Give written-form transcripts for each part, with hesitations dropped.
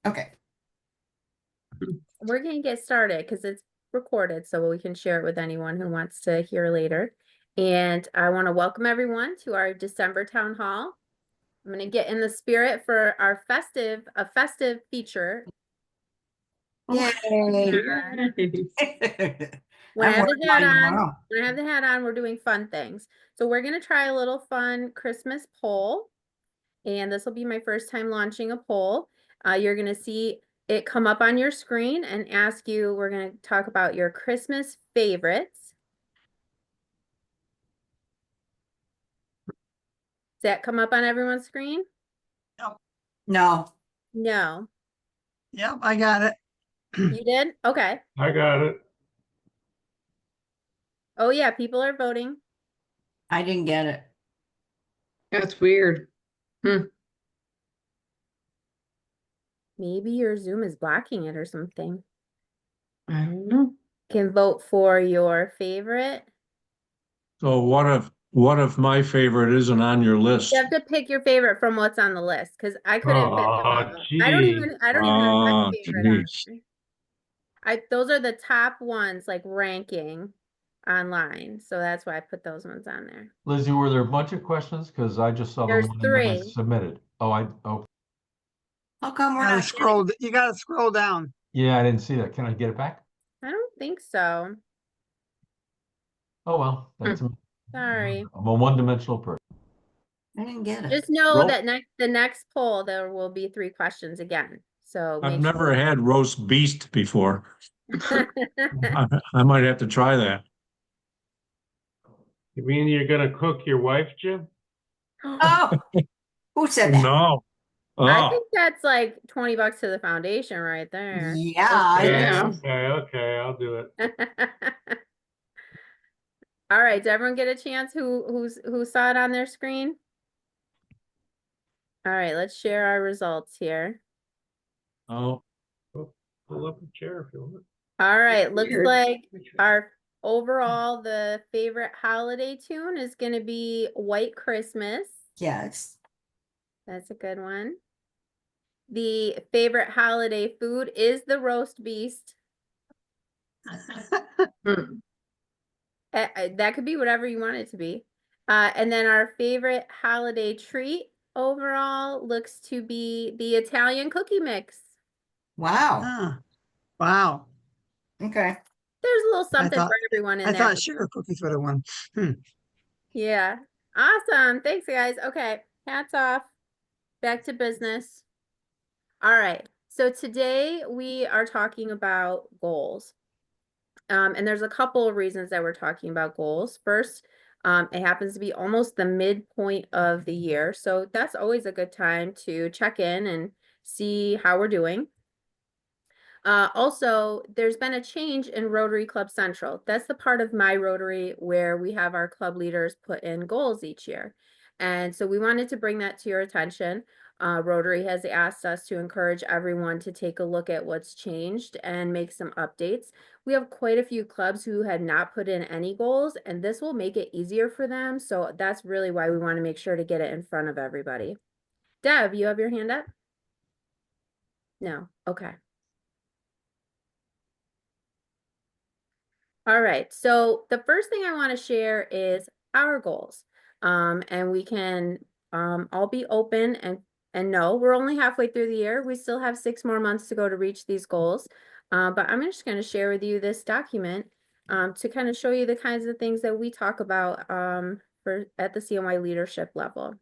Okay. We're going to get started because it's recorded so we can share it with anyone who wants to hear later. And I want to welcome everyone to our December town hall. I'm going to get in the spirit for our festive feature. Yay. When I I'm have the wearing hat mine on, tomorrow. we're doing fun things. So we're going to try a little fun Christmas poll. And this will be my first time launching a poll. You're going to see it come up on your screen and ask you, we're going to talk about your Christmas favorites. Does that come up on everyone's screen? No. No. Yep, I got it. You did? Okay. I got it. Oh yeah, people are voting. I didn't get it. That's weird. Maybe your Zoom is blocking it or something. I don't know. Can vote for your favorite. So what if my favorite isn't on your list? You have to pick your favorite from what's on the list because I couldn't fit them all. I don't even have my favorite on there. Those are the top ones like ranking online. So that's why I put those ones on there. Lizzie, were there a bunch of questions? Because I just saw the There's one that I 3. submitted. Oh, How come we're not getting You gotta scroll down. yeah, I didn't see that. Can I get it back? I don't think so. Oh, well, that's Sorry. I'm a one-dimensional person. I didn't get it. Just know Roll. that the next poll there will be 3 questions again. So I've make never had roast beast before. sure. I might have to try that. You mean you're gonna cook your wife, Jim? Oh, who said that? No. I Oh, think that's like $20 to the foundation right there. Yeah, I think Yeah. so. Okay, I'll do it. All right, did everyone get a chance who saw it on their screen? All right, let's share our results here. oh, Pull up a chair if you want. All right, looks Weird. like our overall the favorite holiday tune is going to be White Christmas. Yes. That's a good one. The favorite holiday food is the roast beast. That could be whatever you want it to be. And then our favorite holiday treat overall looks to be the Italian cookie mix. Wow. Ah, wow. Okay. There's a little something thought- for everyone in I there. thought sugar cookies were the one. Yeah. Awesome. Thanks, guys. Okay. Hats off. Back to business. All right. So today we are talking about goals. And there's a couple of reasons that we're talking about goals. First, it happens to be almost the midpoint of the year. So that's always a good time to check in and see how we're doing. Also, there's been a change in Rotary Club Central. That's the part of my Rotary where we have our club leaders put in goals each year. And so we wanted to bring that to your attention. Rotary has asked us to encourage everyone to take a look at what's changed and make some updates. We have quite a few clubs who had not put in any goals, and this will make it easier for them. So that's really why we want to make sure to get it in front of everybody. Deb, you have your hand up? No. Okay. All right, so the first thing I want to share is our goals. And we can all be open and no, we're only halfway through the year. We still have 6 more months to go to reach these goals. But I'm just going to share with you this document to kind of show you the kinds of things that we talk about at the CNY leadership level.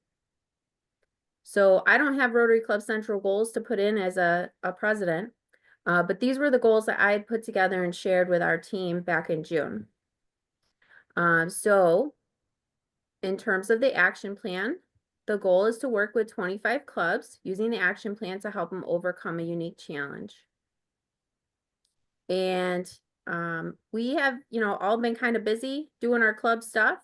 So I don't have Rotary Club Central goals to put in as a president. But these were the goals that I had put together and shared with our team back in June. So in terms of the action plan, the goal is to work with 25 clubs using the action plan to help them overcome a unique challenge. And we have, all been kind of busy doing our club stuff.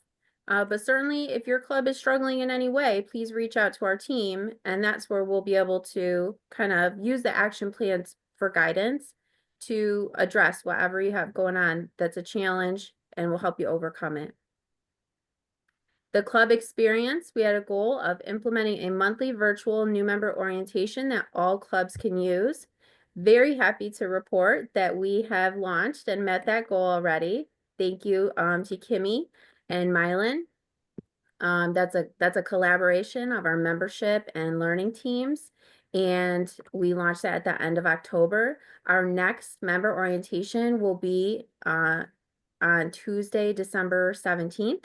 But certainly if your club is struggling in any way, please reach out to our team. And that's where we'll be able to kind of use the action plans for guidance to address whatever you have going on that's a challenge and will help you overcome it. The club experience, we had a goal of implementing a monthly virtual new member orientation that all clubs can use. Very happy to report that we have launched and met that goal already. Thank you to Kimmy and Mylan. That's a collaboration of our membership and learning teams. And we launched that at the end of October. Our next member orientation will be on Tuesday, December 17th.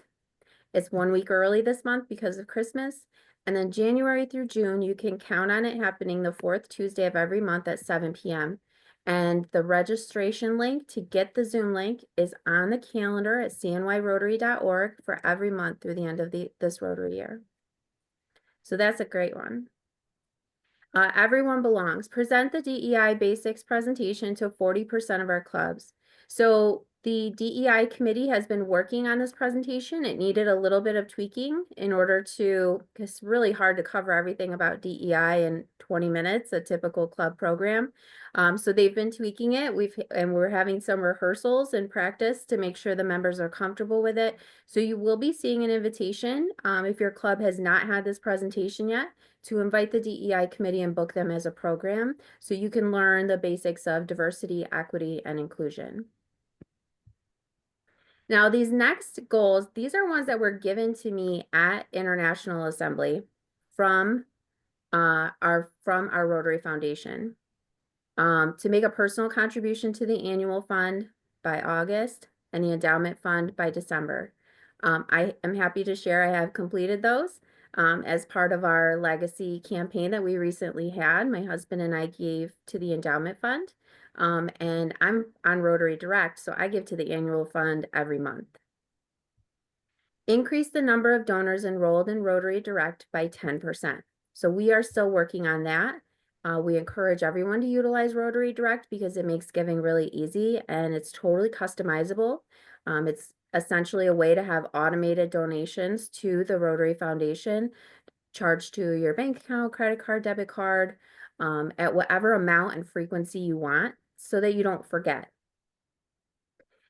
It's 1 week early this month because of Christmas. And then January through June, you can count on it happening the 4th Tuesday of every month at 7 p.m. And the registration link to get the Zoom link is on the calendar at cnyrotary.org for every month through the end of this Rotary year. So that's a great one. Everyone belongs. Present the DEI basics presentation to 40% of our clubs. So the DEI committee has been working on this presentation. It needed a little bit of tweaking in order to, because it's really hard to cover everything about DEI in 20 minutes, a typical club program. So they've been tweaking it. We're having some rehearsals and practice to make sure the members are comfortable with it. So you will be seeing an invitation if your club has not had this presentation yet, to invite the DEI committee and book them as a program so you can learn the basics of diversity, equity, and inclusion. Now, these next goals, these are ones that were given to me at International Assembly from our Rotary Foundation. To make a personal contribution to the annual fund by August and the endowment fund by December. I am happy to share I have completed those. As part of our legacy campaign that we recently had, my husband and I gave to the endowment fund. And I'm on Rotary Direct, so I give to the annual fund every month. Increase the number of donors enrolled in Rotary Direct by 10%. So we are still working on that. We encourage everyone to utilize Rotary Direct because it makes giving really easy and it's totally customizable. It's essentially a way to have automated donations to the Rotary Foundation charged to your bank account, credit card, debit card, at whatever amount and frequency you want so that you don't forget.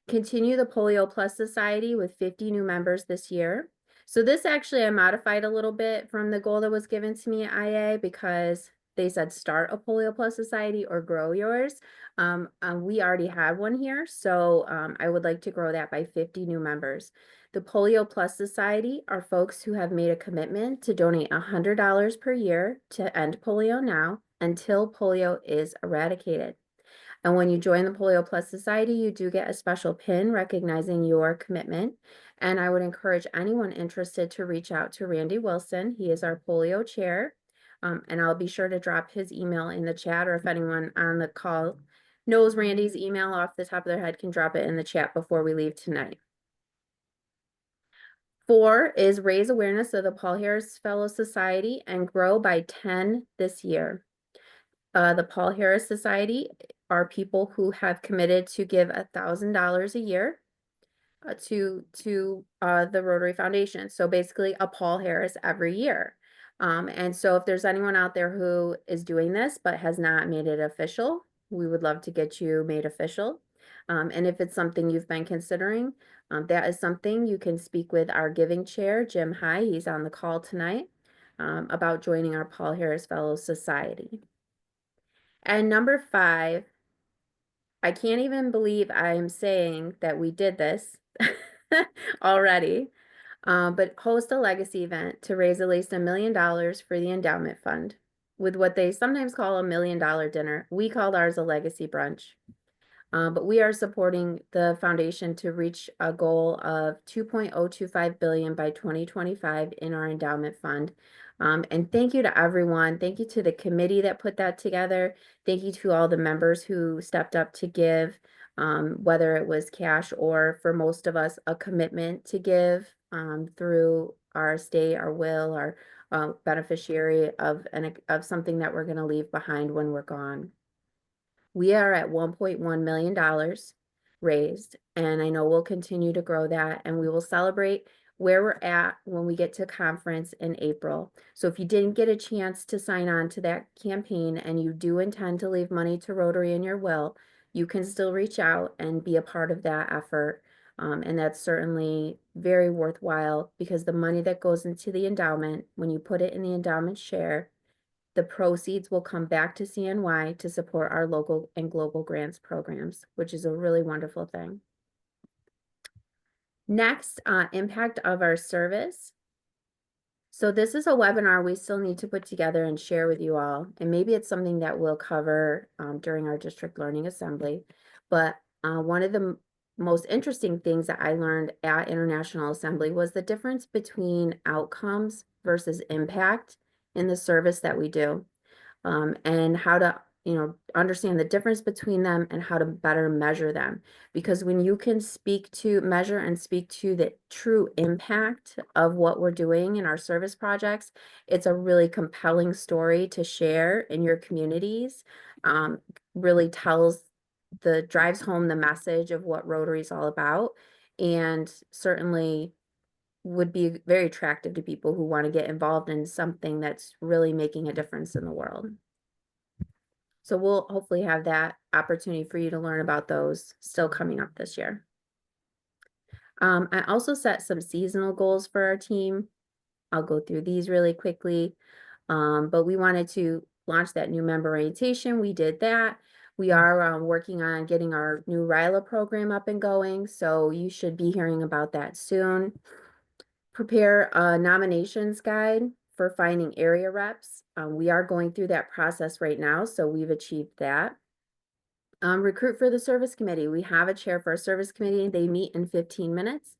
Continue the Polio Plus Society with 50 new members this year. So this actually I modified a little bit from the goal that was given to me at IA because they said start a Polio Plus Society or grow yours. We already had one here, so I would like to grow that by 50 new members. The Polio Plus Society are folks who have made a commitment to donate $100 per year to end polio now until polio is eradicated. And when you join the Polio Plus Society, you do get a special pin recognizing your commitment. And I would encourage anyone interested to reach out to Randy Wilson. He is our polio chair. And I'll be sure to drop his email in the chat, or if anyone on the call knows Randy's email off the top of their head, can drop it in the chat before we leave tonight. 4 is raise awareness of the Paul Harris Fellow Society and grow by 10 this year. The Paul Harris Society are people who have committed to give $1,000 a year to the Rotary Foundation. So basically a Paul Harris every year. And so if there's anyone out there who is doing this but has not made it official, we would love to get you made official. And if it's something you've been considering, that is something you can speak with our giving chair, Jim High. He's on the call tonight about joining our Paul Harris Fellow Society. And number 5, I can't even believe I'm saying that we did this already, but host a legacy event to raise at least $1 million for the endowment fund with what they sometimes call $1 million dinner. We called ours a legacy brunch. But we are supporting the foundation to reach a goal of $2.025 billion by 2025 in our endowment fund. And thank you to everyone. Thank you to the committee that put that together. Thank you to all the members who stepped up to give, whether it was cash or, for most of us, a commitment to give through our estate, our will, our beneficiary of something that we're going to leave behind when we're gone. We are at $1.1 million raised, and I know we'll continue to grow that, and we will celebrate where we're at when we get to conference in April. So if you didn't get a chance to sign on to that campaign and you do intend to leave money to Rotary in your will, you can still reach out and be a part of that effort. And that's certainly very worthwhile because the money that goes into the endowment, when you put it in the endowment share, the proceeds will come back to CNY to support our local and global grants programs, which is a really wonderful thing. Next, impact of our service. So this is a webinar we still need to put together and share with you all. And maybe it's something that we'll cover during our district learning assembly. But one of the most interesting things that I learned at International Assembly was the difference between outcomes versus impact in the service that we do, and how to understand the difference between them and how to better measure them. Because when you can measure and speak to the true impact of what we're doing in our service projects, it's a really compelling story to share in your communities. Really drives home the message of what Rotary is all about, and certainly would be very attractive to people who want to get involved in something that's really making a difference in the world. So we'll hopefully have that opportunity for you to learn about those still coming up this year. I also set some seasonal goals for our team. I'll go through these really quickly, but we wanted to launch that new member orientation. We did that. We are working on getting our new RILA program up and going, so you should be hearing about that soon. Prepare a nominations guide for finding area reps. We are going through that process right now, so we've achieved that. Recruit for the service committee. We have a chair for our service committee. They meet in 15 minutes,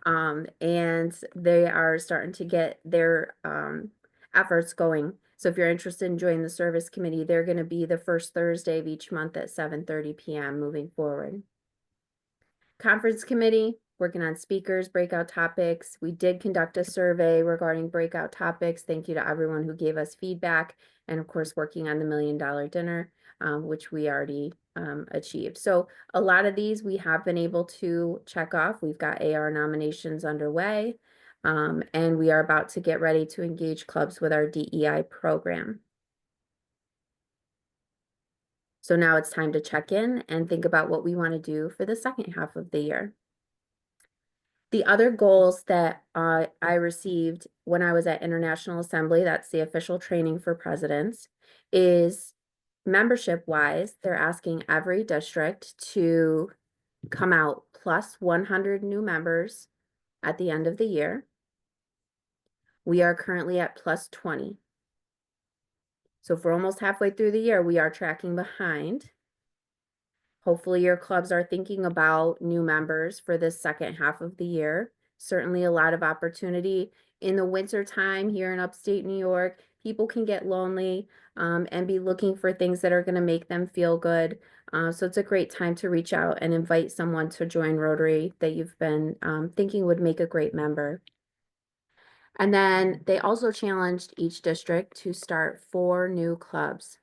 and they are starting to get their efforts going. So if you're interested in joining the service committee, they're going to be the first Thursday of each month at 7:30 p.m. moving forward. Conference committee, working on speakers, breakout topics. We did conduct a survey regarding breakout topics. Thank you to everyone who gave us feedback. And of course, working on the $1 Million Dinner, which we already achieved. So a lot of these we have been able to check off. We've got AR nominations underway, and we are about to get ready to engage clubs with our DEI program. So now it's time to check in and think about what we want to do for the second half of the year. The other goals that I received when I was at International Assembly, that's the official training for presidents, is membership-wise, they're asking every district to come out plus 100 new members at the end of the year. We are currently at plus 20. So if we're almost halfway through the year, we are tracking behind. Hopefully your clubs are thinking about new members for this second half of the year. Certainly a lot of opportunity in the winter time here in upstate New York. People can get lonely and be looking for things that are going to make them feel good. So it's a great time to reach out and invite someone to join Rotary that you've been thinking would make a great member. And then they also challenged each district to start 4 new clubs.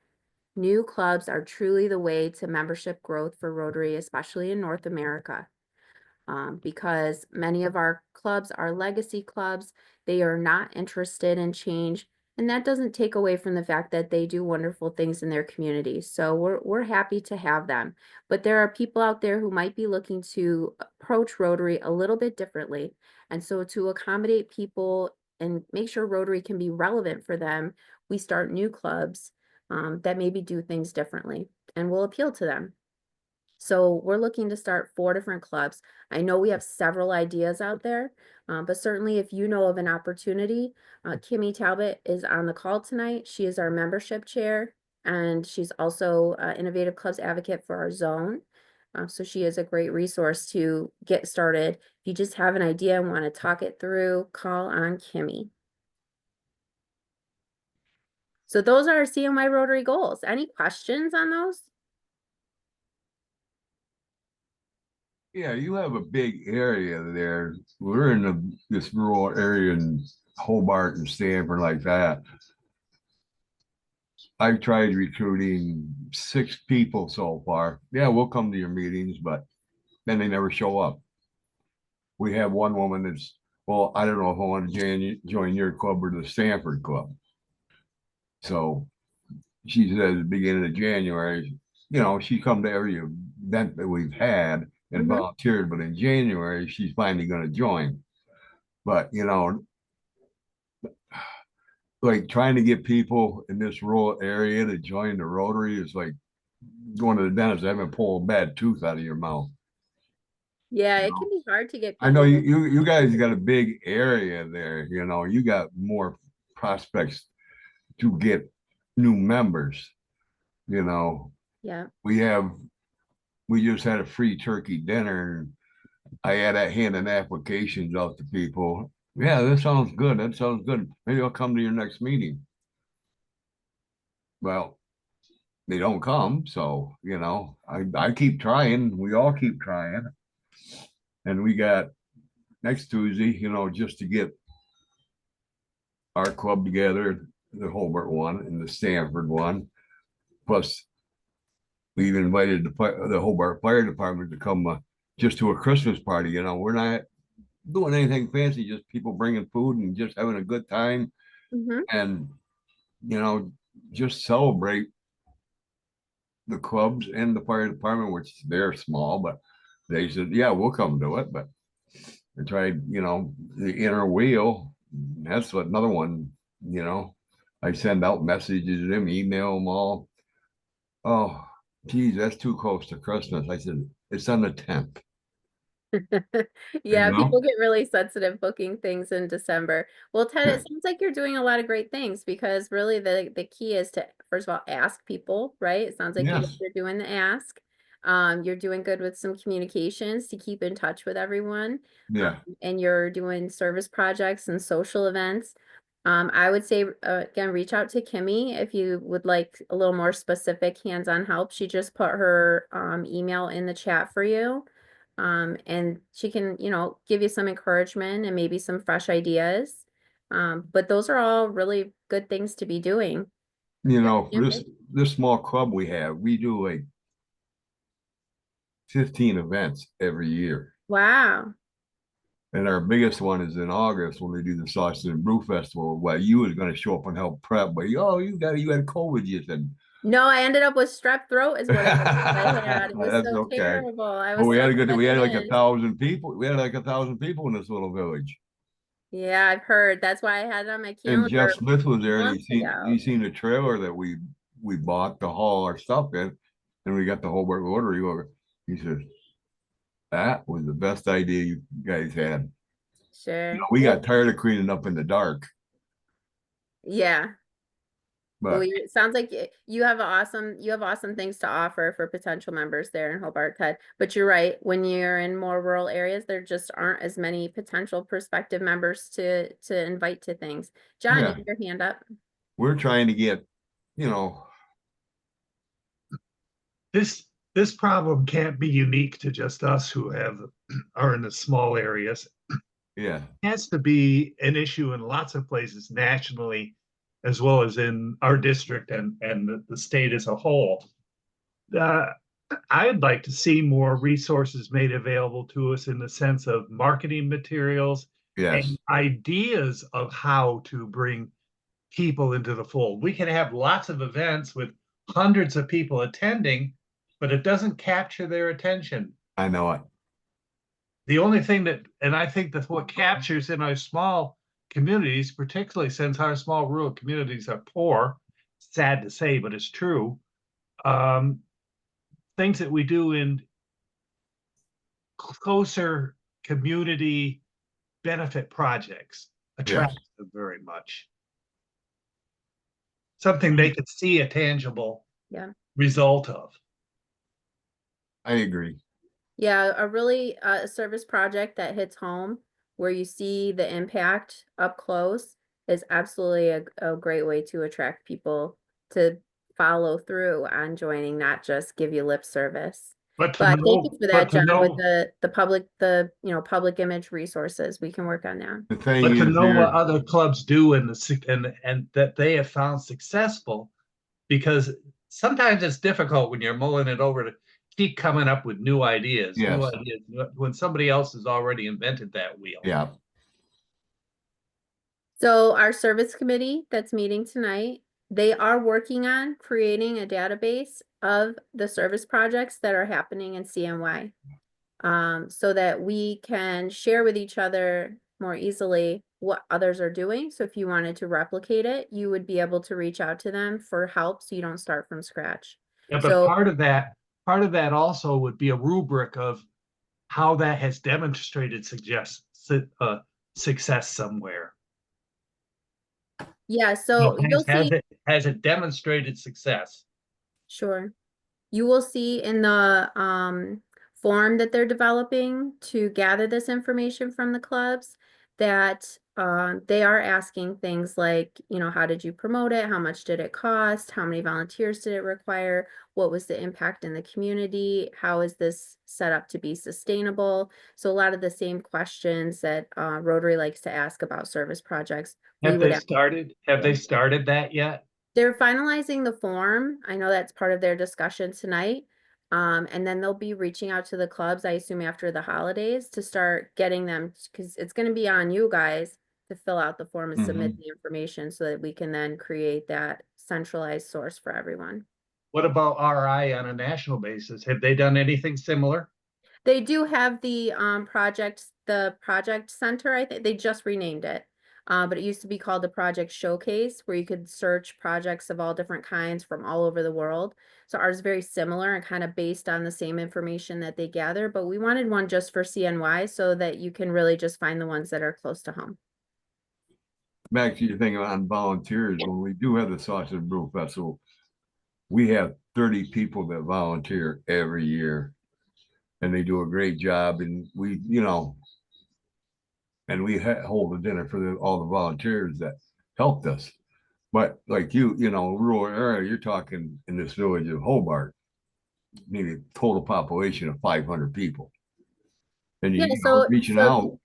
New clubs are truly the way to membership growth for Rotary, especially in North America, because many of our clubs are legacy clubs. They are not interested in change, and that doesn't take away from the fact that they do wonderful things in their communities. So we're happy to have them. But there are people out there who might be looking to approach Rotary a little bit differently. And so to accommodate people and make sure Rotary can be relevant for them, we start new clubs that maybe do things differently and will appeal to them. So we're looking to start 4 different clubs. I know we have several ideas out there, but certainly if you know of an opportunity, Kimmy Talbot is on the call tonight. She is our membership chair, and she's also Innovative Clubs advocate for our zone. So she is a great resource to get started. If you just have an idea and want to talk it through, call on Kimmy. So those are our CNY Rotary goals. Any questions on those? Yeah, you have a big area there. We're in this rural area in Hobart and Stanford like that. I've tried recruiting 6 people so far. Yeah, we'll come to your meetings, but then they never show up. We have one woman that's, well, I don't know if I want to join your club or the Stanford club. So she said at the beginning of January, she come to every event that we've had, and Mhm. volunteered, but in January, she's finally gonna join. But, you know, like trying to get people in this rural area to join the Rotary is like going to the dentist, having to pull a bad tooth out of your mouth. Yeah, You it can know? be hard to get I know people. you guys got a big area there, you know, you got more prospects to get new members, you know. Yeah. We just had a free turkey dinner and I had that handing applications out to people. Yeah, that sounds good. That sounds good. Maybe I'll come to your next meeting. Well, they don't come, so you know, I keep trying. We all keep trying. And we got next Tuesday, you know, just to get our club together, the Hobart one and the Stanford one. Plus, we've invited the Hobart Fire Department to come just to a Christmas party. You know, we're not doing anything fancy, just people bringing food and just having a good time Mhm. and, you know, just celebrate the clubs and the fire department, which they're small, but they said, yeah, we'll come do it. But I tried, you know, the inner wheel. That's what another one, you know, I send out messages to them, email them all. Oh, geez, that's too close to Christmas. I said, it's on the 10th. Yeah, You know? people get really sensitive booking things in December. Well, Ted, Yeah. it sounds like you're doing a lot of great things because really the key is to, first of all, ask people, right? It sounds like you guys Yes. are doing the ask. You're doing good with some communications to keep in touch with everyone. Yeah. And you're doing service projects and social events. I would say, again, reach out to Kimmy if you would like a little more specific hands-on help. She just put her email in the chat for you. And she can, you know, give you some encouragement and maybe some fresh ideas. But those are all really good things to be doing. You know, for Yeah. this small club we have, we do like 15 events every year. Wow. And our biggest one is in August when we do the Sausage and Brew Festival. Well, you was going to show up and help prep, but you had COVID. You said No, I ended up with strep throat is what it was I had. It was that's so okay. terrible. I But was we so had a good. We had like hesitant. 1,000 people. We had like 1,000 people in this little village. Yeah, I've heard. That's why I had it on my And Jeff calendar Smith was there, and months ago. he seen the trailer that we bought to haul our stuff in, and we got the Hobart Rotary over. He says that was the best idea you guys had. You know, Sure. we got Well, tired of cleaning up in the dark, yeah. Well, but it sounds like you have awesome things to offer for potential members there in Hobart, Ted. But you're right, when you're in more rural areas, there just aren't as many potential prospective members to invite to things. John, you yeah, have your hand up. we're trying to get, you know, This problem can't be unique to just us who are in the small areas. yeah, It has to be an issue in lots of places nationally, as well as in our district and the state as a whole. I'd like to see more resources made available to us in the sense of marketing materials yes, and ideas of how to bring people into the fold. We can have lots of events with hundreds of people attending, but it doesn't capture their attention. I know it. The only thing and I think that's what captures in our small communities, particularly since our small rural communities are poor, sad to say, but it's true. Things that we do in closer community benefit projects attract them very much. Something they could see a tangible result of. I agree. Yeah, a really service project that hits home where you see the impact up close is absolutely a great way to attract people to follow through on joining, not just give you lip service. But But thank you for that, to John, with know, the public image resources. We can work on that. The thing but to is know what here, other clubs do and that they have found successful, because sometimes it's difficult when you're mulling it over to keep coming up with new ideas, yes, when somebody else has already invented that wheel. yeah, So our service committee that's meeting tonight, they are working on creating a database of the service projects that are happening in CNY. so that we can share with each other more easily what others are doing. So if you wanted to replicate it, you would be able to reach out to them for help so you don't start from scratch. Yeah, but So part of that also would be a rubric of how that has demonstrated success somewhere. yeah, You so know, you'll see, has it demonstrated success? sure. You will see in the form that they're developing to gather this information from the clubs that they are asking things like, you know, how did you promote it? How much did it cost? How many volunteers did it require? What was the impact in the community? How is this set up to be sustainable? So a lot of the same questions that Rotary likes to ask about service projects, we Have would they ask. started? Have they started that yet? They're finalizing the form. I know that's part of their discussion tonight. And then they'll be reaching out to the clubs, I assume after the holidays, to start getting them, because it's gonna be on you guys to fill out the form and submit the information so that we can then create that centralized source for everyone. What about RI on a national basis? Have they done anything similar? They do have the project center, I think they just renamed it. But it used to be called the Project Showcase, where you could search projects of all different kinds from all over the world. So ours is very similar and kind of based on the same information that they gather, but we wanted one just for CNY so that you can really just find the ones that are close to home. Back to your thing on volunteers, when we do have the Sausage and Brew Festival, we have 30 people that volunteer every year. And they do a great job, and we, you know, and we hold a dinner for all the volunteers that helped us. But like you know, rural area, you're talking in this village of Hobart, need a total population of 500 people. And Yeah, you know, reaching out.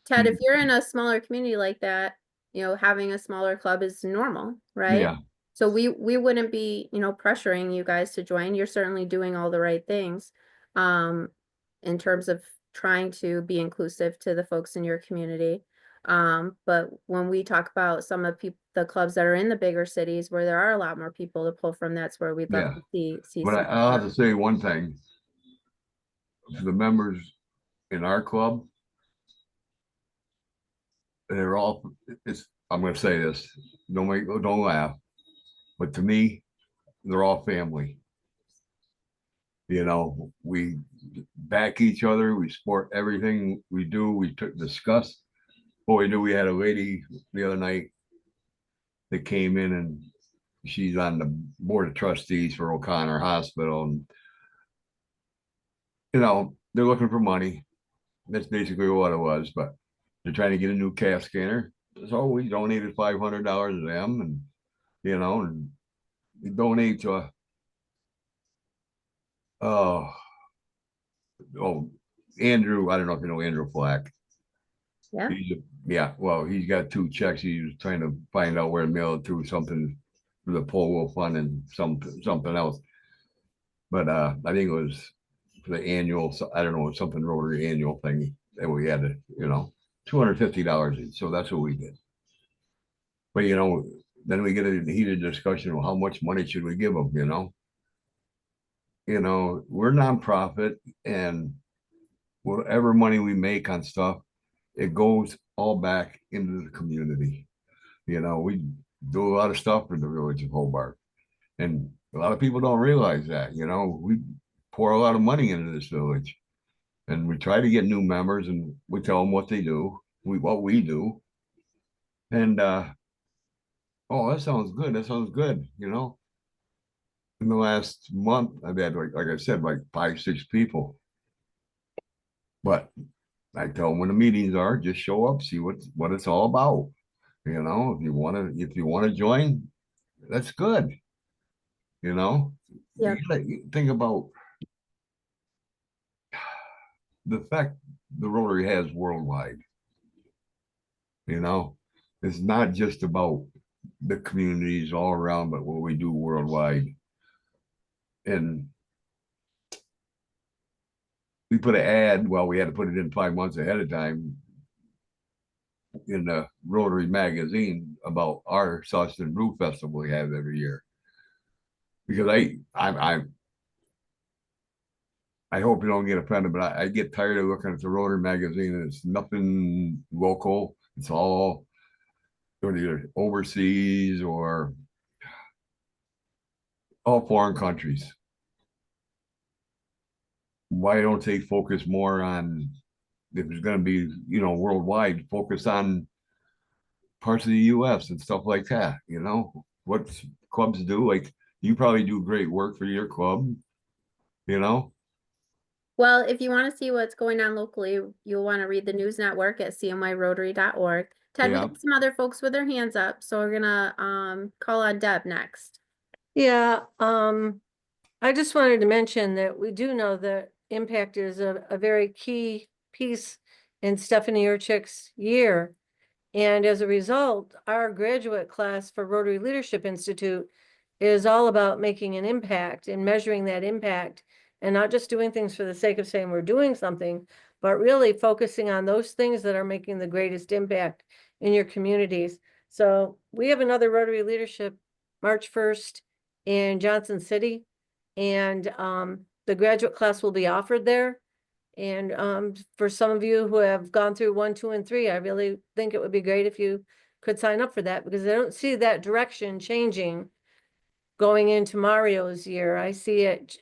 Ted, if you're in a smaller community like that, you know, having a smaller club is normal, right? Yeah. So we wouldn't be, you know, pressuring you guys to join. You're certainly doing all the right things in terms of trying to be inclusive to the folks in your community. But when we talk about some of the clubs that are in the bigger cities where there are a lot more people to pull from, that's where we'd love Yeah. to see But some. I'll have to say one thing. To the members in our club, they're all, I'm gonna say this, don't laugh, but to me, they're all family. You know, we back each other, we support everything we do, we discuss. Boy, we knew we had a lady the other night that came in, and she's on the board of trustees for O'Connor Hospital, and you know, they're looking for money. That's basically what it was, but they're trying to get a new CAT scanner. So we donated $500 to them, and you know, and we donate to oh Andrew. I don't know if you know Andrew Flack. Yeah. Yeah, well, he's got 2 checks. He was trying to find out where to mail it to, something for the Polo Fund and something else. But I think it was for the annual, I don't know, something Rotary annual thing that we had to, you know, $250 each. So that's what we did. But you know, then we get a heated discussion of how much money should we give them, you know? You know, we're nonprofit, and whatever money we make on stuff, it goes all back into the community. You know, we do a lot of stuff for the village of Hobart, and a lot of people don't realize that. You know, we pour a lot of money into this village, and we try to get new members, and we tell them what they do, what we do, and oh, that sounds good. That sounds good. You know, in the last month, I've had like I said, like 5, 6 people, but I tell them when the meetings are, just show up, see what it's all about. You know, if you want to join, that's good. You know, Yeah. you think about the fact the Rotary has worldwide. You know, it's not just about the communities all around, but what we do worldwide. And we put an ad, well, we had to put it in 5 months ahead of time in the Rotary magazine about our Sausage and Brew Festival we have every year. Because I hope you don't get offended, but I get tired of looking at the Rotary magazine and it's nothing local. It's all either overseas or all foreign countries. Why don't they focus more on, if it's gonna be, worldwide, focus on parts of the US and stuff like that, what clubs do, like you probably do great work for your club, you know? Well, if you want to see what's going on locally, you'll want to read the news network at cnyrotary.org. Ted, we Yeah. got some other folks with their hands up, so we're gonna call on Deb next. Yeah, I just wanted to mention that we do know that impact is a very key piece in Stephanie Urchick's year. And as a result, our graduate class for Rotary Leadership Institute is all about making an impact and measuring that impact and not just doing things for the sake of saying we're doing something, but really focusing on those things that are making the greatest impact in your communities. So we have another Rotary Leadership March 1st in Johnson City, and the graduate class will be offered there. And for some of you who have gone through 1, 2, and 3, I really think it would be great if you could sign up for that, because I don't see that direction changing going into Mario's year. I see it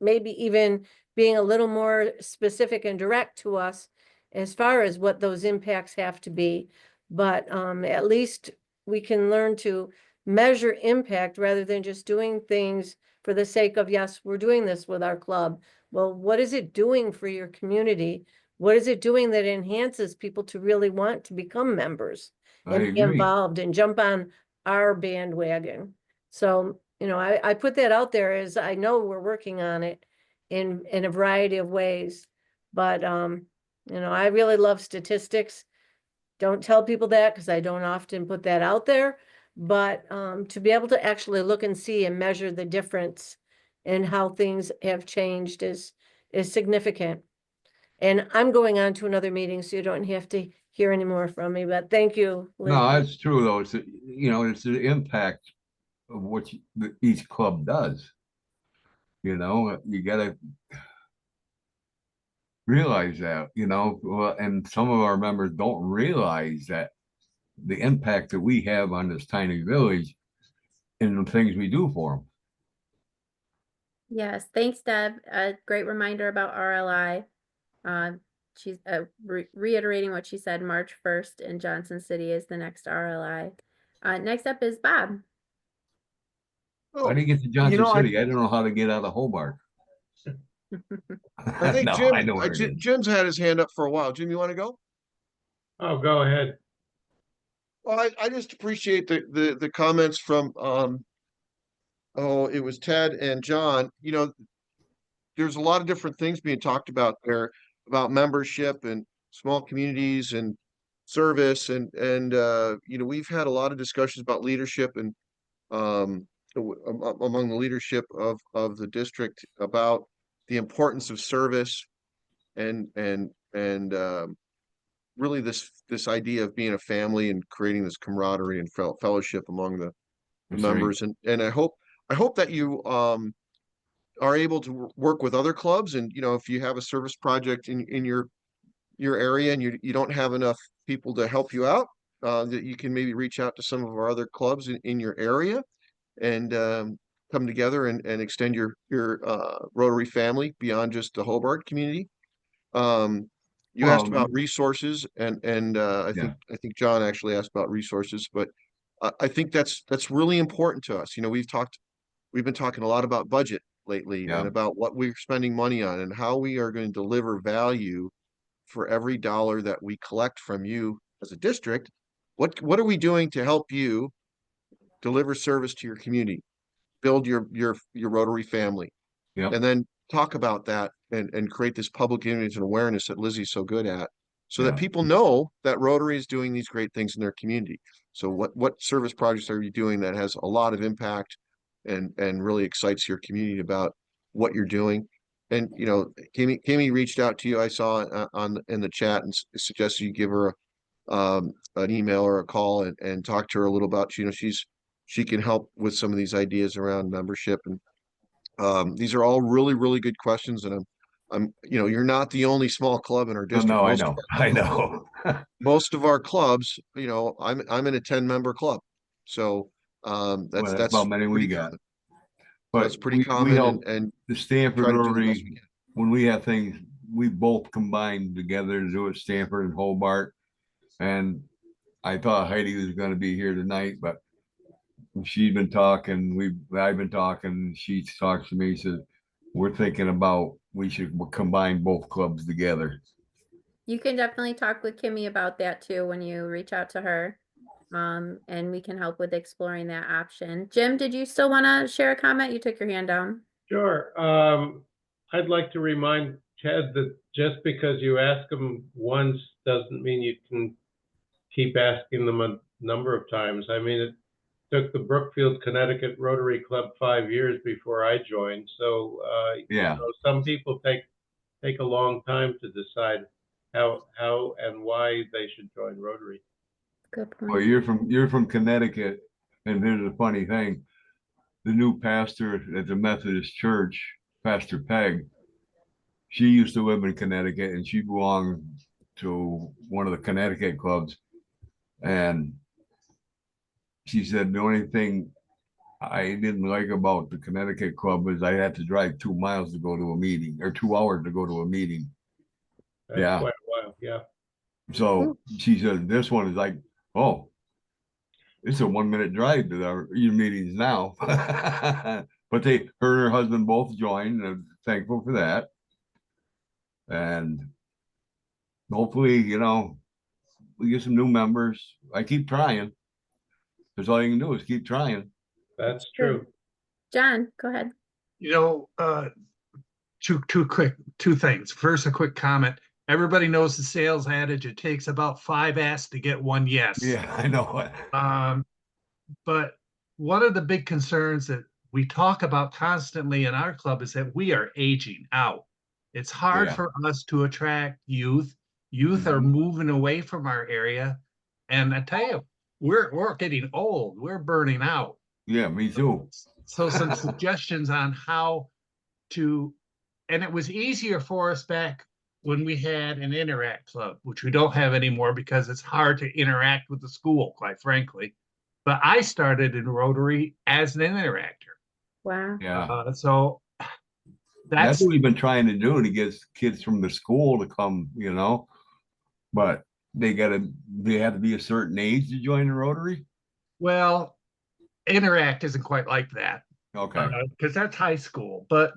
maybe even being a little more specific and direct to us as far as what those impacts have to be. But at least we can learn to measure impact rather than just doing things for the sake of, yes, we're doing this with our club. Well, what is it doing for your community? What is it doing that enhances people to really want to become members I and be agree. involved and jump on our bandwagon? So, I put that out there as I know we're working on it in a variety of ways. But, I really love statistics. Don't tell people that because I don't often put that out there. But to be able to actually look and see and measure the difference in how things have changed is significant. And I'm going on to another meeting, so you don't have to hear any more from me. But thank you, Liz. No, that's true though. It's the impact of what each club does. You gotta realize that, and some of our members don't realize that the impact that we have on this tiny village and the things we do for them. Yes, thanks, Deb. A great reminder about RLI. She's reiterating what she said, March 1st in Johnson City is the next RLI. Next up is Bob. I didn't get to Johnson know, City. I don't know how to get out of Hobart. I think No, Jim, I know where it is. Jim's had his hand up for a while. Jim, you want to go? Oh, go ahead. Well, I just appreciate the comments from it was Ted and John. There's a lot of different things being talked about there about membership and small communities and service and we've had a lot of discussions about leadership and among the leadership of the district about the importance of service and really this idea of being a family and creating this camaraderie and fellowship among the That's right. members and I hope that you are able to work with other clubs and if you have a service project in your area and you don't have enough people to help you out that you can maybe reach out to some of our other clubs in your area and come together and extend your Rotary family beyond just the Hobart community. You asked about resources and I think John actually asked about resources, but I think that's really important to us. We've been talking a lot about budget lately and about what we're spending money on and how we are going to deliver value for every dollar that we collect from you as a district. What are we doing to help you deliver service to your community, build your Rotary family, and then talk about that and create this public image and awareness that Lizzie's so good at, so that people know that Rotary is doing these great things in their community. So what service projects are you doing that has a lot of impact and really excites your community about what you're doing? And Kimmy reached out to you. I saw in the chat and suggested you give her an email or a call and talk to her a little about she can help with some of these ideas around membership and these are all really, really good questions, and you're not the only small club in our No, district. no, I Most of know, our I know. most of our clubs, I'm in a 10-member club. So Well, that's that's how many we pretty got. common. But That's pretty we common help and the Stanford try to do the best we Rotary, can. when we have things, we both combine together to do it, Stanford and Hobart. And I thought Heidi was gonna be here tonight, but she's been talking, I've been talking, she talks to me, says, we're thinking about, we should combine both clubs together. You can definitely talk with Kimmy about that too when you reach out to her. And we can help with exploring that option. Jim, did you still want to share a comment? You took your hand down. Sure. I'd like to remind Ted that just because you ask them once doesn't mean you can keep asking them a number of times. I mean, it took the Brookfield, Connecticut Rotary Club 5 years before I joined. So, Yeah, some people take a long time to decide how and why they should join Rotary. Good well, point. you're from Connecticut, and here's a funny thing. The new pastor at the Methodist Church, Pastor Peg, she used to live in Connecticut and she belonged to one of the Connecticut clubs. And she said the only thing I didn't like about the Connecticut club is I had to drive 2 miles to go to a meeting, or 2 hours to go to a meeting. That's Yeah. quite a while. Yeah. So she said this one is like, oh, it's a 1 minute drive to your meetings now. But her and her husband both joined, and I'm thankful for that. And hopefully, we get some new members. I keep trying. That's all you can do is keep trying. That's true. John, go ahead. Two things. First, a quick comment. Everybody knows the sales adage, it takes about 5 asks to get 1 yes. Yeah, I know it. But one of the big concerns that we talk about constantly in our club is that we are aging out. It's hard Yeah. for us to attract youth. Youth are moving away from our area. And I tell you, we're getting old. We're burning out. Yeah, me too. So some suggestions on how to, and it was easier for us back when we had an Interact club, which we don't have anymore because it's hard to interact with the school, quite frankly. But I started in Rotary as an interactor. Wow. Yeah. So That's what we've been trying to do, to get kids from the school to come, but they have to be a certain age to join the Rotary. Well, Interact isn't quite like that. Okay. Because that's high school. But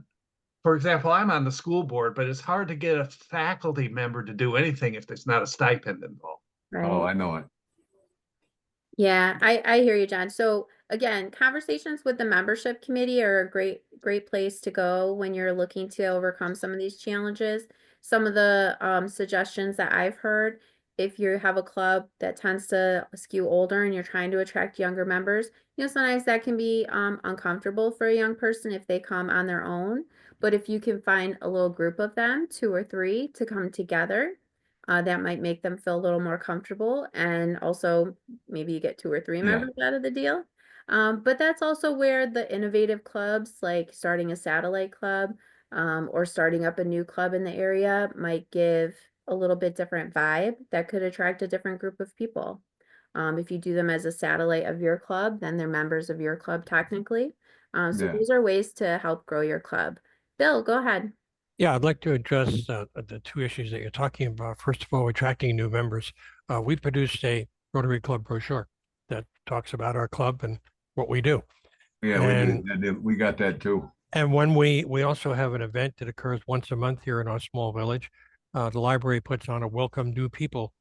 for example, I'm on the school board, but it's hard to get a faculty member to do anything if there's not a stipend involved. Right. Oh, I know it. Yeah, I hear you, John. So again, conversations with the membership committee are a great place to go when you're looking to overcome some of these challenges. Some of the suggestions that I've heard, if you have a club that tends to skew older and you're trying to attract younger members, sometimes that can be uncomfortable for a young person if they come on their own. But if you can find a little group of them, 2 or 3, to come together, that might make them feel a little more comfortable, and also maybe you get 2 or 3 members out of the deal. But that's also where the innovative clubs, like starting a satellite club, or starting up a new club in the area, might give a little bit different vibe that could attract a different group of people. If you do them as a satellite of your club, then they're members of your club technically. So Yeah. these are ways to help grow your club. Bill, go ahead. Yeah, I'd like to address the 2 issues that you're talking about. First of all, attracting new members. We produced a Rotary Club brochure that talks about our club and what we do. Yeah, we got that too. And when we also have an event that occurs once a month here in our small village, the library puts on a welcome new people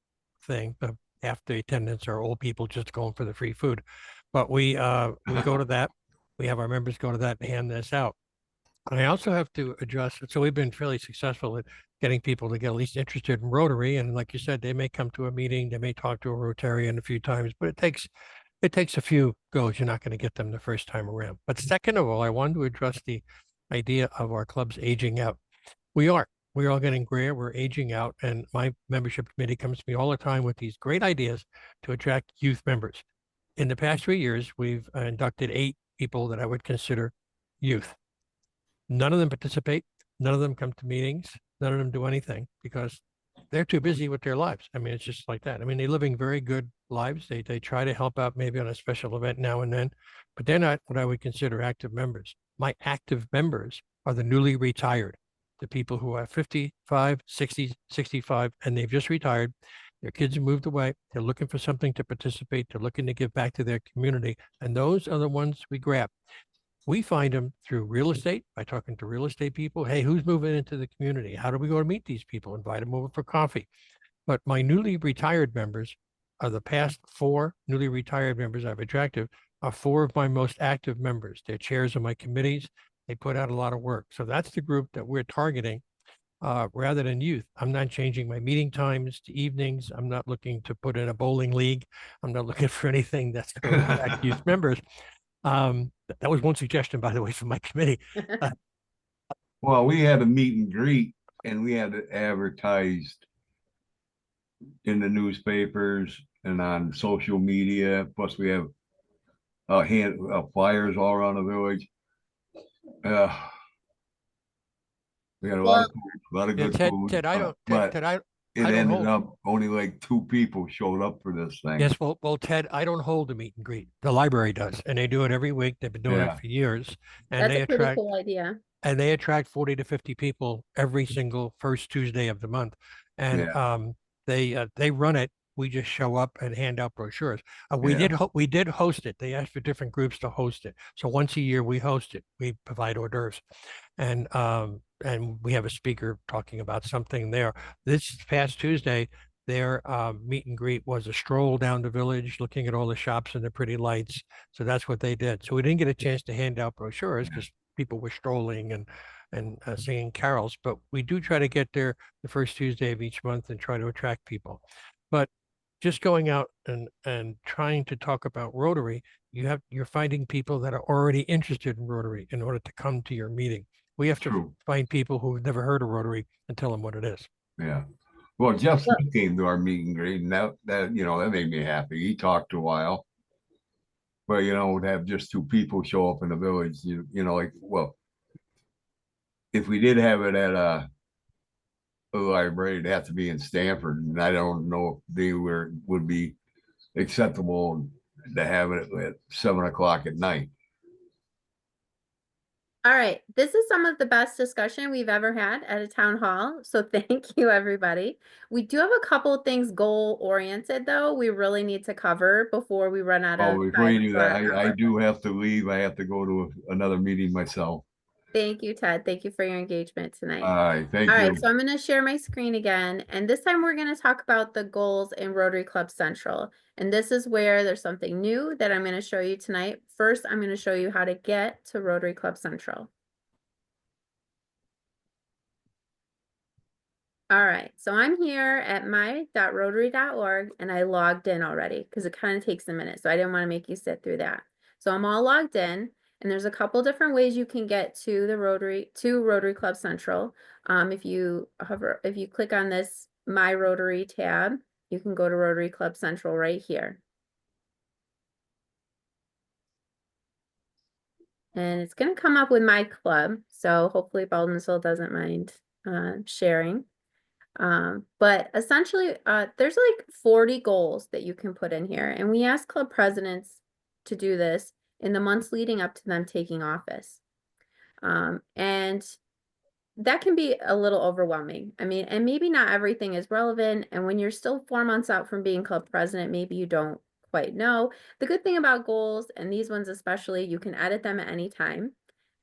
thing. Half the attendants are old people just going for the free food. But we go to that. We have our members go to that and hand this out. And I also have to address, so we've been fairly successful at getting people to get at least interested in Rotary. And like you said, they may come to a meeting, they may talk to a Rotarian a few times, but it takes a few goes. You're not going to get them the first time around. But second of all, I wanted to address the idea of our clubs aging out. We're all getting grayer, we're aging out. And my membership committee comes to me all the time with these great ideas to attract youth members. In the past 3 years, we've inducted 8 people that I would consider youth. None of them participate. None of them come to meetings. none of them do anything because they're too busy with their lives. I mean, it's just like that. I mean, they're living very good lives. They try to help out maybe on a special event now and then, but they're not what I would consider active members. My active members are the newly retired, the people who are 55, 60, 65, and they've just retired. Their kids have moved away. They're looking for something to participate. They're looking to give back to their community. And those are the ones we grab. We find them through real estate by talking to real estate people. Hey, who's moving into the community? How do we go to meet these people? Invite them over for coffee. But my newly retired members are the past 4 newly retired members I've attracted are 4 of my most active members. They're chairs of my committees. They put out a lot of work. So that's the group that we're targeting rather than youth. I'm not changing my meeting times to evenings. I'm not looking to put in a bowling league. I'm not looking for anything that's going to attract youth members. That was one suggestion, by the way, from my committee. Well, we had a meet and greet and we had it advertised in the newspapers and on social media. Plus we have flyers all around the village. We had a lot of Yeah, good Ted, food, Ted, I don't, but Ted, I it don't ended hold. up only like 2 people showed up for this thing. Yes, well, Ted, I don't hold a meet and greet. The library does, and they do it every week. They've been doing Yeah. it for years, and That's they a pretty attract cool idea. 40 to 50 people every single first Tuesday of the month. And they run it. We just show up and hand out brochures. We did host it. They asked for different groups to host it. So once a year we host it. We provide hors d'oeuvres, and we have a speaker talking about something there. This past Tuesday, their meet and greet was a stroll down the village, looking at all the shops and the pretty lights. So that's what they did. So we didn't get a chance to hand out brochures because people were strolling and singing carols. But we do try to get there the first Tuesday of each month and try to attract people. But just going out and trying to talk about Rotary, you're finding people that are already interested in Rotary in order to come to your meeting. We have to find people who've never heard of Rotary and tell them what it is. Yeah. Well, Jeff Smith came to our meet and greet, and that that made me happy. He talked a while, but to have just 2 people show up in the village, if we did have it at a library, it'd have to be in Stanford, and I don't know if they would be acceptable to have it at 7 o'clock at night. All right, this is some of the best discussion we've ever had at a town hall. So thank you, everybody. We do have a couple of things goal oriented, though, we really need to cover before we run out of Before you time do for that, our I hour. do have to leave. I have to go to another meeting myself. Thank you, Ted. Thank you for your engagement tonight. All right, thank All you. right, so I'm going to share my screen again, and this time we're going to talk about the goals in Rotary Club Central. And this is where there's something new that I'm going to show you tonight. First, I'm going to show you how to get to Rotary Club Central. All right, so I'm here at my.rotary.org and I logged in already because it kind of takes a minute. So I didn't want to make you sit through that. So I'm all logged in and there's a couple different ways you can get to the Rotary Club Central. If you click on this My Rotary tab, you can go to Rotary Club Central right here. And it's going to come up with my club. So hopefully Baldwinsville doesn't mind sharing. But essentially, there's like 40 goals that you can put in here. And we ask club presidents to do this in the months leading up to them taking office. And that can be a little overwhelming. I mean, and maybe not everything is relevant. And when you're still 4 months out from being club president, maybe you don't quite know. The good thing about goals, and these ones especially, you can edit them at any time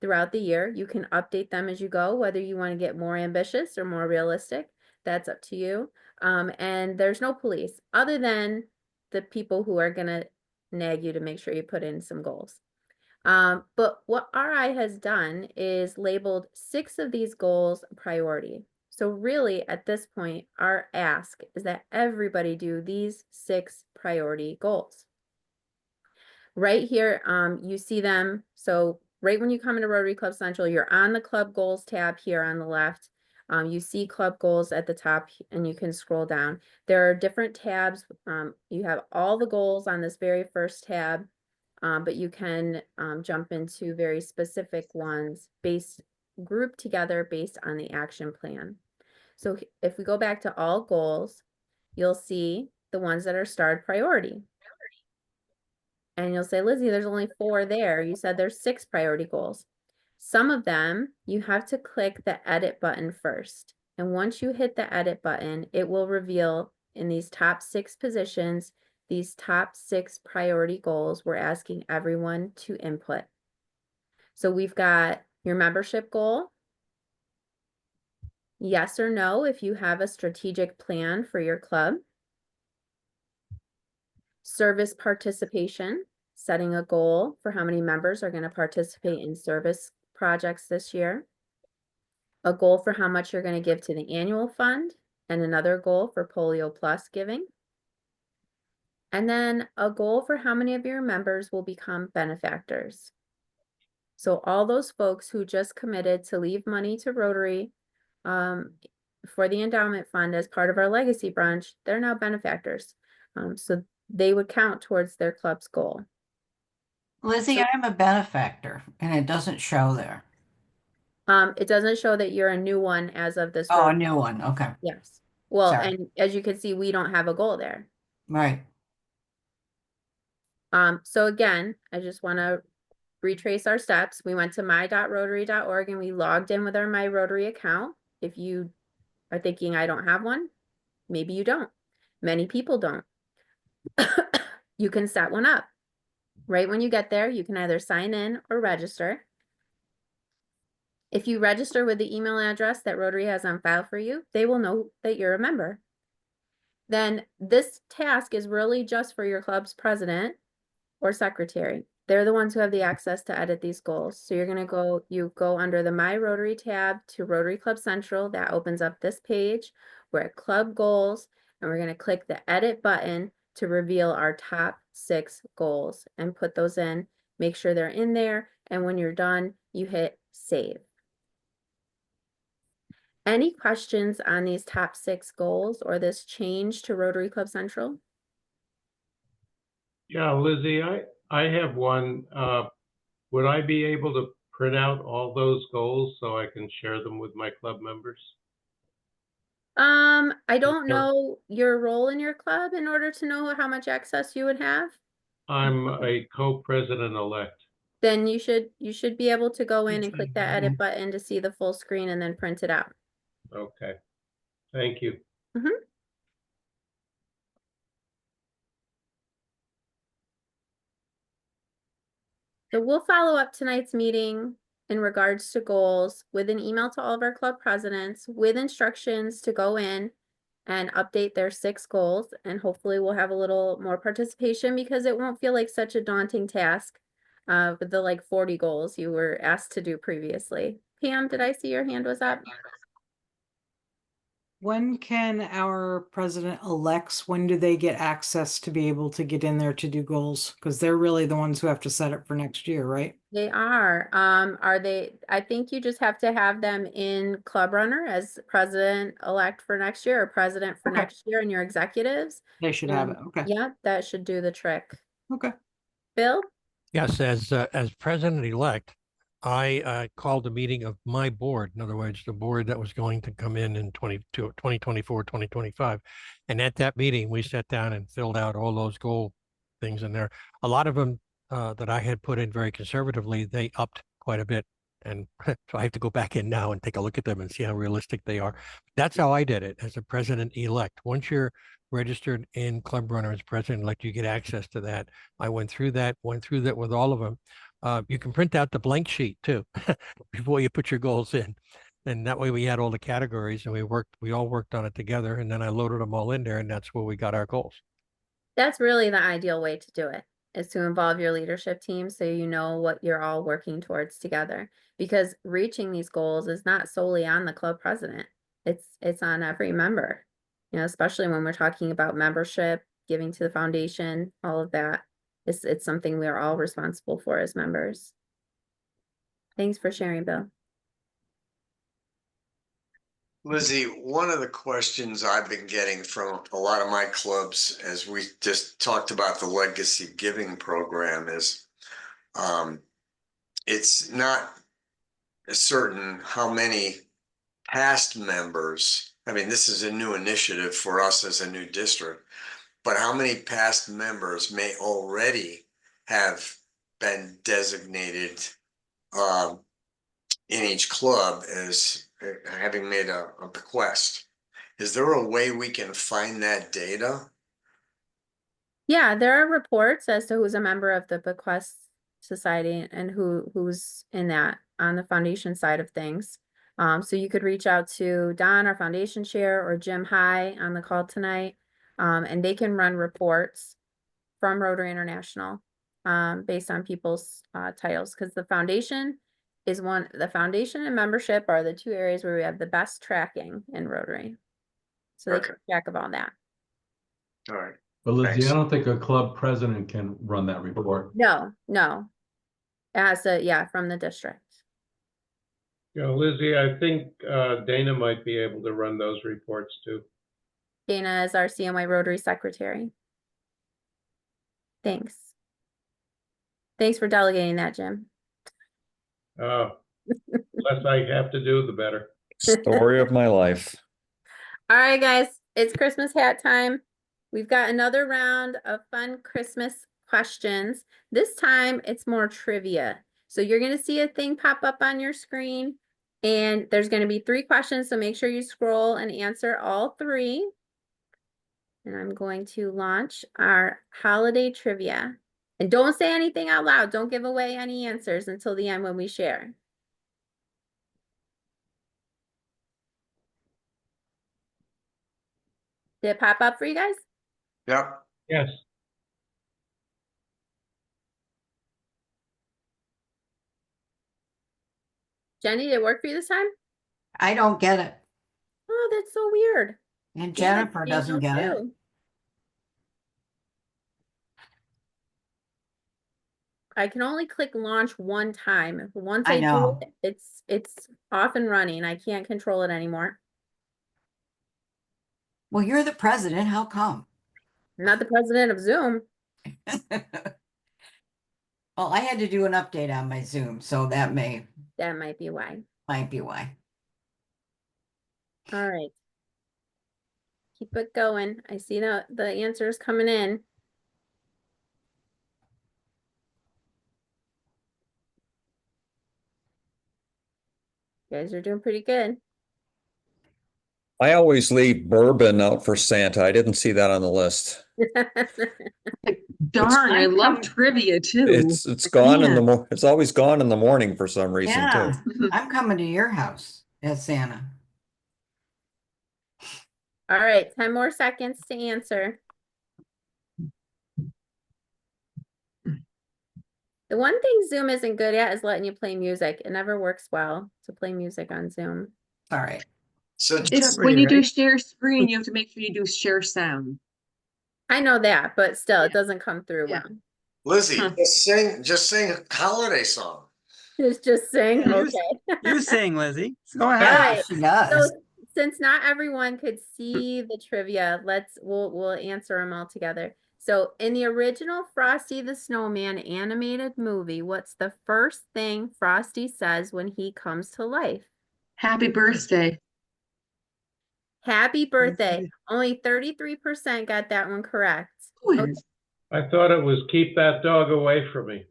throughout the year. You can update them as you go, whether you want to get more ambitious or more realistic. That's up to you. And there's no police other than the people who are going to nag you to make sure you put in some goals. But what RI has done is labeled 6 of these goals a priority. So really at this point, our ask is that everybody do these 6 priority goals. Right here, you see them. So right when you come into Rotary Club Central, you're on the club goals tab here on the left. You see club goals at the top and you can scroll down. There are different tabs. You have all the goals on this very first tab. But you can jump into very specific ones grouped together based on the action plan. So if we go back to all goals, you'll see the ones that are starred priority. And you'll say, Lizzie, there's only 4 there. You said there's 6 priority goals. Some of them, you have to click the edit button first. And once you hit the edit button, it will reveal in these top 6 positions, these top 6 priority goals we're asking everyone to input. So we've got your membership goal. Yes or no if you have a strategic plan for your club. Service participation, setting a goal for how many members are going to participate in service projects this year. A goal for how much you're going to give to the annual fund, and another goal for Polio Plus giving. And then a goal for how many of your members will become benefactors. So all those folks who just committed to leave money to Rotary for the endowment fund as part of our legacy brunch, they're now benefactors. So they would count towards their club's goal. Lizzie, So- I'm a benefactor and it doesn't show there. It doesn't show that you're a new one as of this. Oh, a Rotary. new one. Okay. Yes. Well, Sorry. and as you can see, we don't have a goal there. Right. So again, I just want to retrace our steps. We went to my.rotary.org and we logged in with our My Rotary account. If you are thinking I don't have one, maybe you don't. Many people don't. You can set one up. Right when you get there, you can either sign in or register. If you register with the email address that Rotary has on file for you, they will know that you're a member. Then this task is really just for your club's president or secretary. They're the ones who have the access to edit these goals. So you're gonna go under the My Rotary tab to Rotary Club Central. That opens up this page. We're at Club Goals, and we're gonna click the edit button to reveal our top 6 goals and put those in. Make sure they're in there, and when you're done, you hit save. Any questions on these top 6 goals or this change to Rotary Club Central? Yeah, Lizzie, I have one. Would I be able to print out all those goals so I can share them with my club members? I don't Sure. know your role in your club in order to know how much access you would have. I'm a co-president-elect. Then you should be able to go in and click that edit button to see the full screen and then print it out. Okay, thank you. So we'll follow up tonight's meeting in regards to goals with an email to all of our club presidents with instructions to go in and update their 6 goals. And hopefully we'll have a little more participation because it won't feel like such a daunting task with the like 40 goals you were asked to do previously. Pam, did I see your hand was up? When can our president-elects, when do they get access to be able to get in there to do goals? Because they're really the ones who have to set it for next year, right? They are. Are they? I think you just have to have them in Club Runner as president-elect for next year or president for Okay. next year and your executives. They should have it. And Okay. yeah, that should do the trick. Okay. Bill? Yes, as president-elect, I called a meeting of my board. In other words, the board that was going to come in 2024, 2025. And at that meeting, we sat down and filled out all those goal things in there. A lot of them that I had put in very conservatively, they upped quite a bit. And so I have to go back in now and take a look at them and see how realistic they are. That's how I did it as a president-elect. Once you're registered in Club Runner as president-elect, you get access to that. I went through that with all of them. You can print out the blank sheet too before you put your goals in. And that way we had all the categories and we all worked on it together. And then I loaded them all in there and that's where we got our goals. That's really the ideal way to do it, is to involve your leadership team so you know what you're all working towards together. Because reaching these goals is not solely on the club president. It's on every member, you know, especially when we're talking about membership, giving to the foundation, all of that. It's something we are all responsible for as members. Thanks for sharing, Bill. Lizzie, one of the questions I've been getting from a lot of my clubs, as we just talked about the legacy giving program, is it's not certain how many past members I mean, this is a new initiative for us as a new district, but how many past members may already have been designated in each club as having made a bequest? Is there a way we can find that data? Yeah, there are reports as to who's a member of the bequest society and who's in that on the foundation side of things. So you could reach out to Don, our foundation chair, or Jim High on the call tonight. And they can run reports from Rotary International based on people's titles, because the foundation and membership are the two areas where we have the best tracking in Rotary. So they keep track of all that. All right. But Lizzie, Thanks. I don't think a club president can run that report. No. It has to, yeah, from the district. You know, Lizzie, I think Dana might be able to run those reports too. Dana is our CNY Rotary secretary. Thanks. Thanks for delegating that, Jim. Less I have to do, the better. Story of my life. All right, guys, it's Christmas hat time. We've got another round of fun Christmas questions. This time it's more trivia. So you're going to see a thing pop up on your screen, and there's going to be 3 questions. So make sure you scroll and answer all 3. And I'm going to launch our holiday trivia. And don't say anything out loud. Don't give away any answers until the end when we share. Did it pop up for you guys? Yep. Yes. Jenny, did it work for you this time? I don't get it. Oh, that's so weird. And Yeah, Jennifer doesn't Daniel get it. too. I can only click launch one time. Once I I do know. it, it's off and running. I can't control it anymore. Well, you're the president. How come? I'm not the president of Zoom. Well, I had to do an update on my Zoom, so that might be why. Might be why. All right. Keep it going. I see the answers coming in. You guys are doing pretty good. I always leave bourbon out for Santa. I didn't see that on the list. Darn, I love trivia too. It's gone in the it's always gone in the morning for some reason Yeah, too. I'm coming to your house as Santa. All right, 10 more seconds to answer. The one thing Zoom isn't good at is letting you play music. It never works well to play music on Zoom. All right. So It's when you do share screen, you have to make sure you do share sound. I know that, but still, it doesn't come through well. Lizzie, just sing a holiday song. Just sing. You Okay. You sing, Lizzie. Go All ahead. right. She does. So since not everyone could see the trivia, we'll answer them all together. So in the original Frosty the Snowman animated movie, what's the first thing Frosty says when he comes to life? Happy birthday. Happy birthday. Only 33% got that one correct. Okay. I thought it was keep that dog away from me.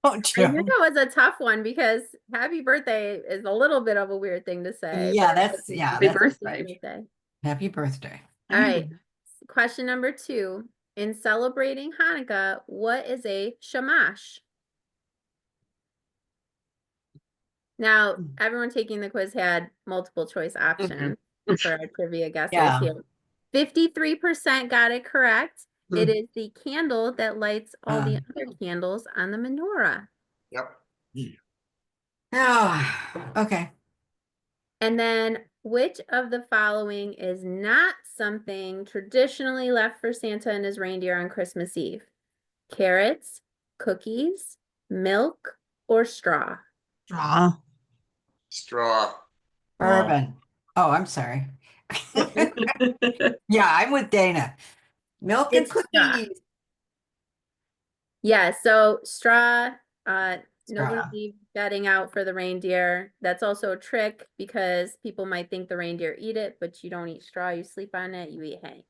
Oh, I Joe. knew that was a tough one because happy birthday is a little bit of a weird thing to say. Yeah, but Happy that's birthday. happy birthday. All right. Question number 2. In celebrating Hanukkah, what is a shamash? Now, everyone taking the quiz had multiple choice options for our trivia guesses Yeah. here. 53% got it correct. It is the candle that lights all the other candles on the menorah. Yep. Oh, okay. And then, which of the following is not something traditionally left for Santa and his reindeer on Christmas Eve? Carrots, cookies, milk, or straw? Straw. Straw. Bourbon. Oh, I'm sorry. Yeah, I'm with Dana. Milk and It's straw. cookies. Yeah, so straw Nobody's Straw. leave bedding out for the reindeer. That's also a trick because people might think the reindeer eat it, but you don't eat straw. You sleep on it. You eat hay.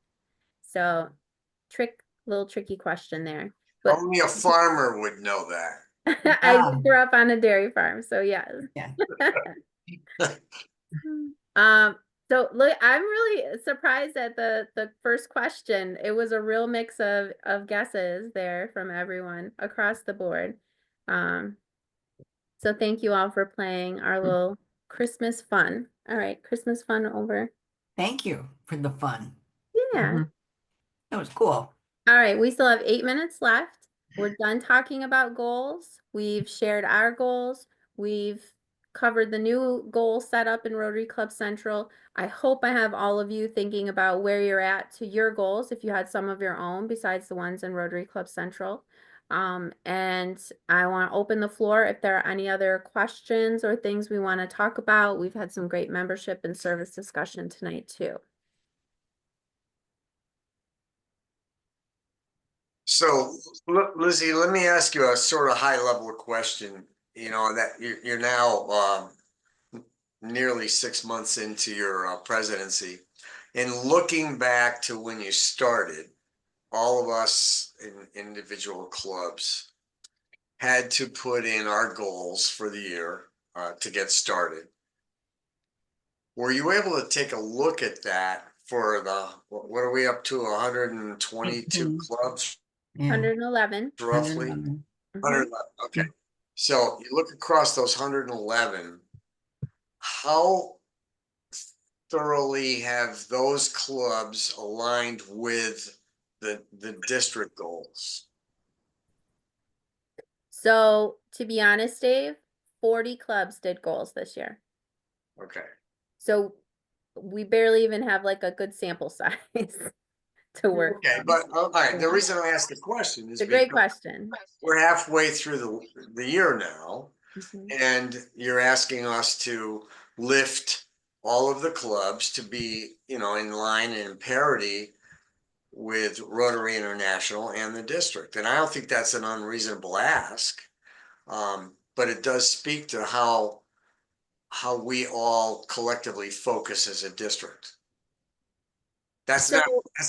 So, little tricky question there. But Only a farmer would know that. I grew up on a dairy farm, so yes. Yeah. So look, I'm really surprised at the first question. It was a real mix of guesses there from everyone across the board. So thank you all for playing our little Christmas fun. All right, Christmas fun over. Thank you for the fun. Yeah. That was cool. All right, we still have 8 minutes left. We're done talking about goals. We've shared our goals. We've covered the new goal set up in Rotary Club Central. I hope I have all of you thinking about where you're at to your goals, if you had some of your own besides the ones in Rotary Club Central. And I want to open the floor if there are any other questions or things we want to talk about. We've had some great membership and service discussion tonight too. So, Lizzie, let me ask you a sort of high level question. You know, that you're now nearly 6 months into your presidency. And looking back to when you started, all of us in individual clubs had to put in our goals for the year to get started. Were you able to take a look at that for what are we up to, 122 clubs? Yeah. 111. Roughly 111. 111. Okay. So you look across those 111, how thoroughly have those clubs aligned with the district goals? So to be honest, Dave, 40 clubs did goals this year. Okay. So we barely even have like a good sample size to work. Okay, but all right. The reason I asked the question is It's a great because question. we're halfway through the year now, Mhm. and you're asking us to lift all of the clubs to be, you know, in line and in parity with Rotary International and the district. And I don't think that's an unreasonable ask. But it does speak to how we all collectively focus as a district. That's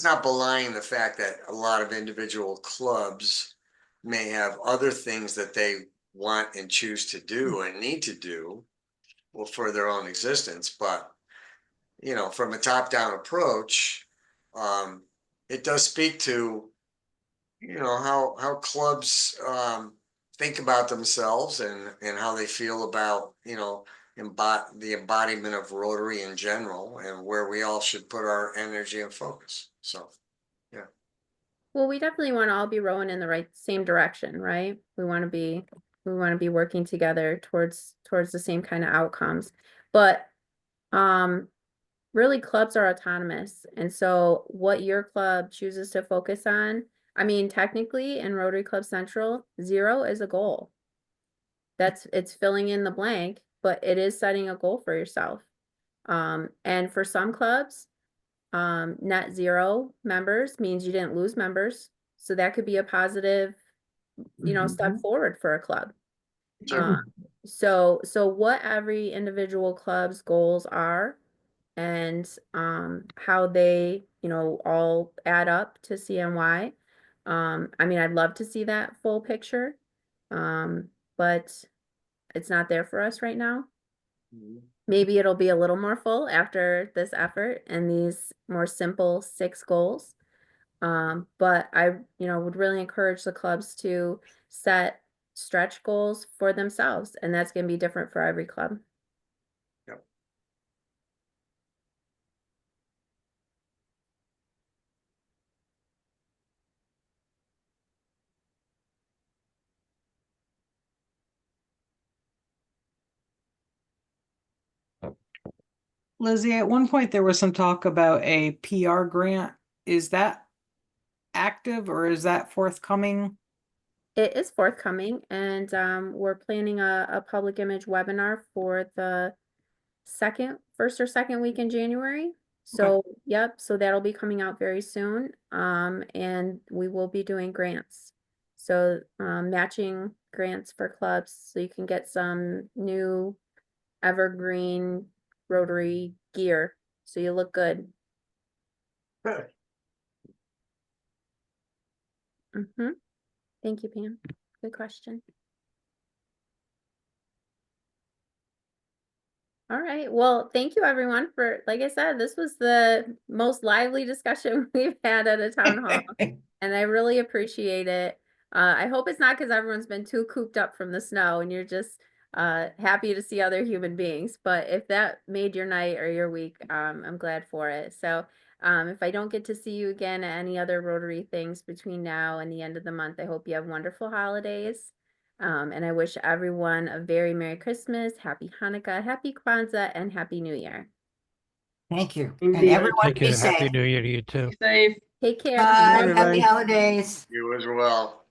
not belying the fact that a lot of individual clubs may have other things that they want and choose to do and need to do, well, for their own existence. But, you know, from a top-down approach, it does speak to, you know, how clubs think about themselves and how they feel about, you know, the embodiment of Rotary in general and where we all should put our energy and focus. So, yeah. Well, we definitely want to all be rowing in the same direction, right? We want to be working together towards the same kind of outcomes. But really clubs are autonomous. And so what your club chooses to focus on, I mean, technically in Rotary Club Central, 0 is a goal. It's filling in the blank, but it is setting a goal for yourself. And for some clubs, net 0 members means you didn't lose members. So that could be a positive, you know, step forward for a club. So what every individual club's goals are and how they, you know, all add up to CNY. I mean, I'd love to see that full picture, but it's not there for us right now. Maybe it'll be a little more full after this effort and these more simple 6 goals. But I, you know, would really encourage the clubs to set stretch goals for themselves, and that's going to be different for every club. Yep. Lizzie, at one point there was some talk about a PR grant. Is that active or is that forthcoming? It is forthcoming, and we're planning a public image webinar for the first or second week in January. So, yep, so that'll be coming out very soon. And we will be doing grants. So matching grants for clubs, so you can get some new evergreen Rotary gear, so you look good. Good. Thank you, Pam. Good question. All right. Well, thank you everyone for, like I said, this was the most lively discussion we've had at a town hall. And I really appreciate it. I hope it's not because everyone's been too cooped up from the snow and you're just happy to see other human beings. But if that made your night or your week, I'm glad for it. So if I don't get to see you again at any other Rotary things between now and the end of the month, I hope you have wonderful holidays. And I wish everyone a very Merry Christmas, Happy Hanukkah, Happy Kwanzaa, and Happy New Year. Thank you. And Indeed. everyone Thank be you. Happy safe. New Year to you too. Be safe. Take care. Bye. Bye, Happy everybody. holidays. You as well.